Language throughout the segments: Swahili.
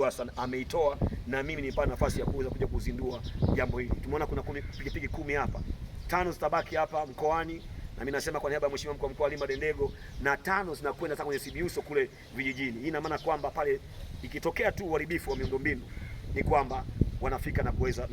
Hassan ameitoa na mimi nipata nafasi ya kuweza kuja kuzindua jambo hili. Tumeona kuna pikipiki 10 hapa. 5 zitabaki hapa mkoani na mimi nasema kwa niaba ya Mheshimiwa Mkuu wa Mkoa Halima Dendego, na 5 zinakwenda sasa kwenye CBUSO kule vijijini. Hii ina maana kwamba pale ikitokea tu uharibifu wa miundombinu ni kwamba wanafika na kuweza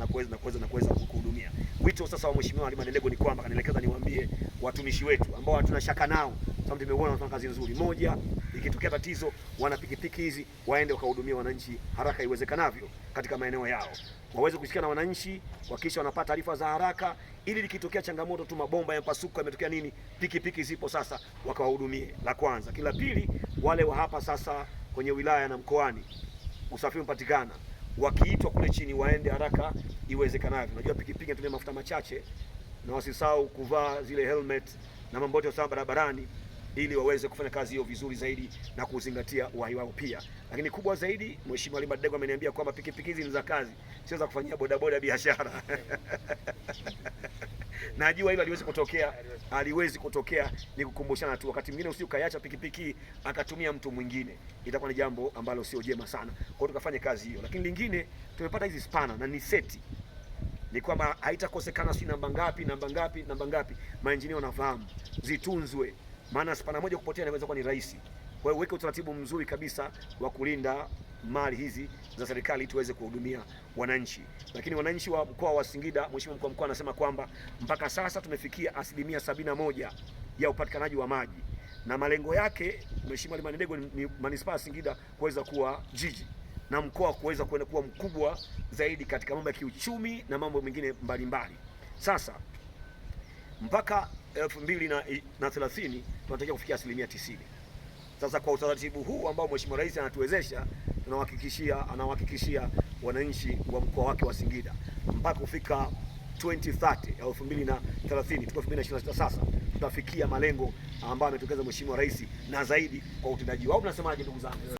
kuhudumia. Wito sasa wa Mheshimiwa Halima Dendego ni kwamba kanielekeza niwaambie watumishi wetu ambao hatuna shaka nao, sababu tumeona wanafanya kazi nzuri. Moja, ikitokea tatizo wana pikipiki hizi waende wakahudumia wananchi haraka iwezekanavyo katika maeneo yao. Waweze kushirikiana na wananchi kuhakikisha wanapata taarifa za haraka, ili likitokea changamoto tu, mabomba yamepasuka, yametokea nini, pikipiki zipo sasa wakawahudumie. La kwanza. Kila pili, wale wa hapa sasa kwenye wilaya na mkoani usafiri umpatikana, wakiitwa kule chini waende haraka iwezekanavyo. Unajua pikipiki inatumia mafuta machache, na wasisahau kuvaa zile helmet na mambo yote sawa barabarani, ili waweze kufanya kazi hiyo vizuri zaidi na kuzingatia uhai wao pia. Lakini kubwa zaidi, Mheshimiwa Halima Dendego ameniambia kwamba pikipiki hizi ni za kazi, sio za kufanyia bodaboda biashara. Najua hilo aliwezi kutokea, ni kukumbushana tu. Wakati mwingine usije ukaiacha pikipiki akatumia mtu mwingine, itakuwa ni jambo ambalo sio jema sana. Kwa hiyo tukafanye kazi hiyo. Lakini lingine, tumepata hizi spana na ni seti, ni kwamba haitakosekana si namba ngapi, maengineer wanafahamu, zitunzwe, maana spana moja kupotea inaweza kuwa ni rahisi. Kwa hiyo weke utaratibu mzuri kabisa wa kulinda mali hizi za serikali tuweze kuhudumia wananchi. Lakini wananchi wa mkoa wa Singida, Mheshimiwa Mkuu wa Mkoa anasema kwamba mpaka sasa tumefikia 71% ya upatikanaji wa maji, na malengo yake Mheshimiwa Halima Dendego ni manispaa ya Singida kuweza kuwa jiji na mkoa kuweza kuwa mkubwa zaidi katika mambo ya kiuchumi na mambo mengine mbalimbali. Sasa mpaka 2030 tunatakiwa kufikia 90%. Sasa kwa utaratibu huu ambao Mheshimiwa Rais anatuwezesha, anawahakikishia wananchi wa mkoa wake wa Singida mpaka kufika 2030, tuko 2026 sasa, tutafikia malengo ambayo ametokeza Mheshimiwa Rais na zaidi kwa utendaji wao. Mnasemaje ndugu zangu?